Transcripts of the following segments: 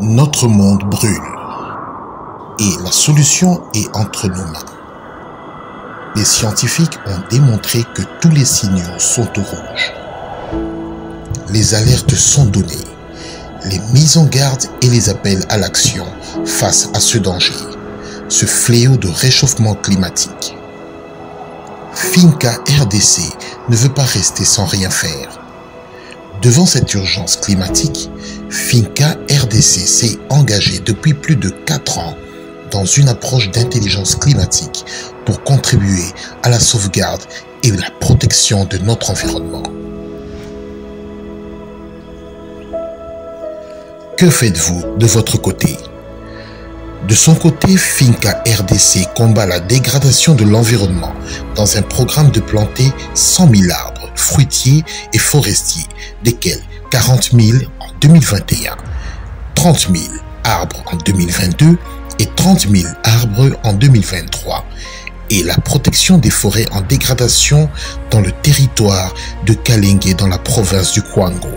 Notre monde brûle et la solution est entre nos mains. Les scientifiques ont démontré que tous les signaux sont au rouge. Les alertes sont données, les mises en garde et les appels à l'action face à ce danger, ce fléau de réchauffement climatique. Finca RDC ne veut pas rester sans rien faire. Devant cette urgence climatique, Finca RDC s'est engagé depuis plus de 4 ans dans une approche d'intelligence climatique pour contribuer à la sauvegarde et la protection de notre environnement. Que faites-vous de votre côté? De son côté, Finca RDC combat la dégradation de l'environnement dans un programme de planter 100 000 arbres, fruitiers et forestiers, desquels 40 000 en 2021, 30 000 arbres en 2022 et 30 000 arbres en 2023, et la protection des forêts en dégradation dans le territoire de Kalingué dans la province du Kwango.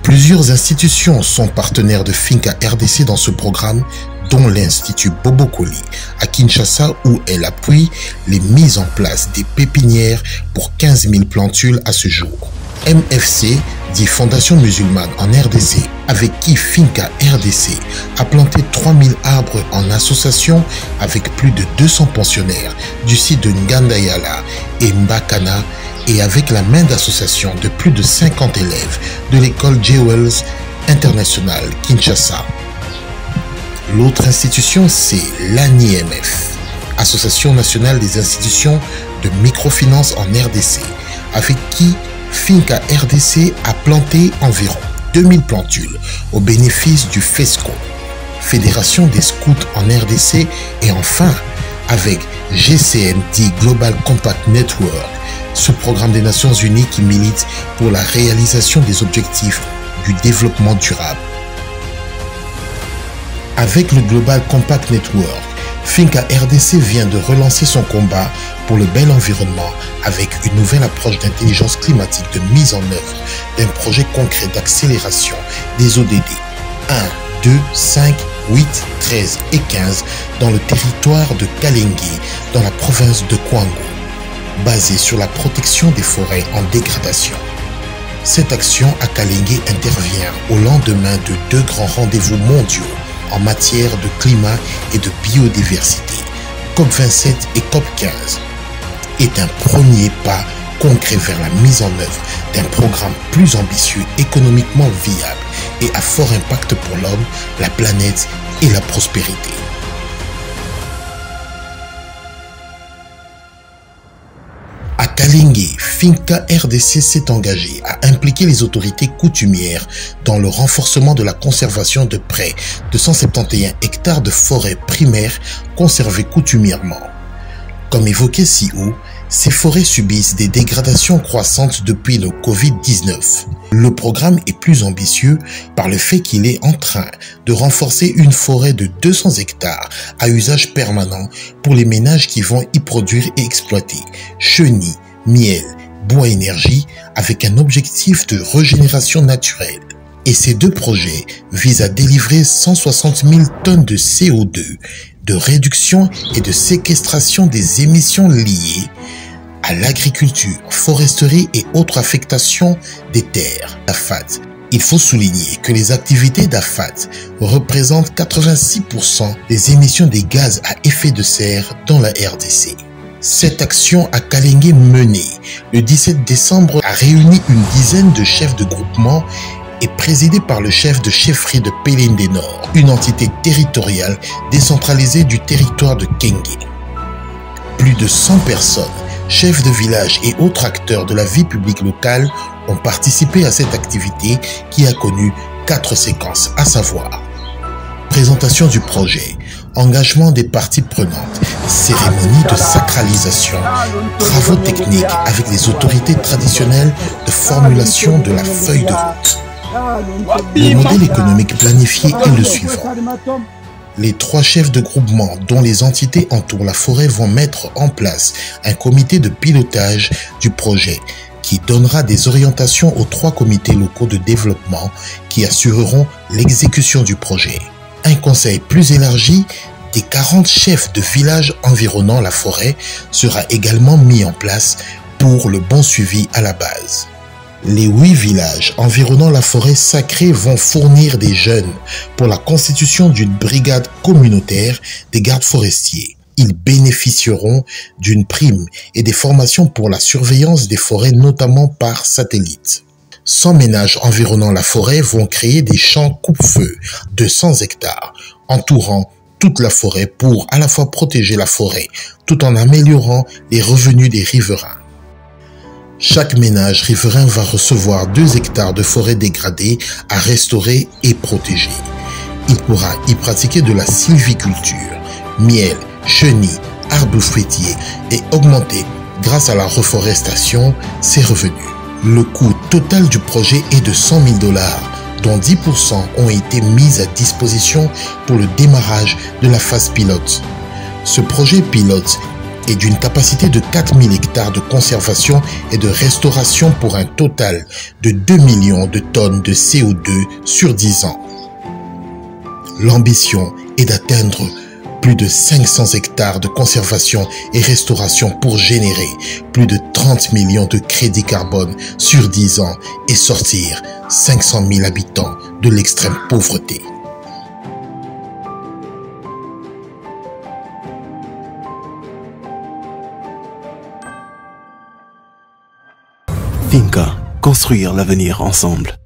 Plusieurs institutions sont partenaires de Finca RDC dans ce programme, dont l'Institut Bobokoli à Kinshasa où elle appuie les mises en place des pépinières pour 15 000 plantules à ce jour. MFC, dit Fondation musulmane en RDC, avec qui Finca RDC a planté 3000 arbres en association avec plus de 200 pensionnaires du site de Ngandayala et Mbakana et avec la main d'associations de plus de 50 élèves de l'école Jewels International Kinshasa. L'autre institution, c'est l'ANIMF, Association nationale des institutions de microfinance en RDC, avec qui Finca RDC a planté environ 2000 plantules au bénéfice du FESCO, Fédération des scouts en RDC, et enfin avec GCMD Global Compact Network, ce programme des Nations Unies qui milite pour la réalisation des objectifs du développement durable. Avec le Global Compact Network, Finca RDC vient de relancer son combat pour le bel environnement avec une nouvelle approche d'intelligence climatique de mise en œuvre d'un projet concret d'accélération des ODD 1, 2, 5, 8, 13 et 15 dans le territoire de Kalingué dans la province de Kwango, basé sur la protection des forêts en dégradation. Cette action à Kalingué intervient au lendemain de 2 grands rendez-vous mondiaux en matière de climat et de biodiversité, COP27 et COP15, est un premier pas concret vers la mise en œuvre d'un programme plus ambitieux, économiquement viable et à fort impact pour l'homme, la planète et la prospérité. À Kalingué, Finca RDC s'est engagé à impliquer les autorités coutumières dans le renforcement de la conservation de près de 171 hectares de forêts primaires conservées coutumièrement. Comme évoqué si haut, ces forêts subissent des dégradations croissantes depuis le Covid-19. Le programme est plus ambitieux par le fait qu'il est en train de renforcer une forêt de 200 hectares à usage permanent pour les ménages qui vont y produire et exploiter chenilles, miel, bois énergie avec un objectif de régénération naturelle. Et ces 2 projets visent à délivrer 160 000 tonnes de CO2, de réduction et de séquestration des émissions liées à l'agriculture, foresterie et autres affectations des terres. AFAT. Il faut souligner que les activités d'AFAT représentent 86% des émissions des gaz à effet de serre dans la RDC. Cette action à Kalingué menée le 17 décembre a réuni une dizaine de chefs de groupement et présidée par le chef de chefferie de Pelindé Nord, une entité territoriale décentralisée du territoire de Kengé. Plus de 100 personnes, chefs de village et autres acteurs de la vie publique locale ont participé à cette activité qui a connu 4 séquences, à savoir présentation du projet, engagement des parties prenantes, cérémonie de sacralisation, travaux techniques avec les autorités traditionnelles de formulation de la feuille de route. Le modèle économique planifié est le suivant. Les 3 chefs de groupement dont les entités entourent la forêt vont mettre en place un comité de pilotage du projet qui donnera des orientations aux 3 comités locaux de développement qui assureront l'exécution du projet. Un conseil plus élargi des 40 chefs de villages environnant la forêt sera également mis en place pour le bon suivi à la base. Les 8 villages environnant la forêt sacrée vont fournir des jeunes pour la constitution d'une brigade communautaire des gardes forestiers. Ils bénéficieront d'une prime et des formations pour la surveillance des forêts, notamment par satellite. 100 ménages environnant la forêt vont créer des champs coupe-feu de 100 hectares, entourant toute la forêt pour à la fois protéger la forêt, tout en améliorant les revenus des riverains. Chaque ménage riverain va recevoir 2 hectares de forêt dégradée à restaurer et protéger. Il pourra y pratiquer de la sylviculture, miel, chenilles, arbres fruitiers et augmenter, grâce à la reforestation, ses revenus. Le coût total du projet est de 100 000 $, dont 10% ont été mis à disposition pour le démarrage de la phase pilote. Ce projet pilote est d'une capacité de 4000 hectares de conservation et de restauration pour un total de 2 millions de tonnes de CO2 sur 10 ans. L'ambition est d'atteindre plus de 500 hectares de conservation et restauration pour générer plus de 30 millions de crédits carbone sur 10 ans et sortir 500 000 habitants de l'extrême pauvreté. Finca, construire l'avenir ensemble.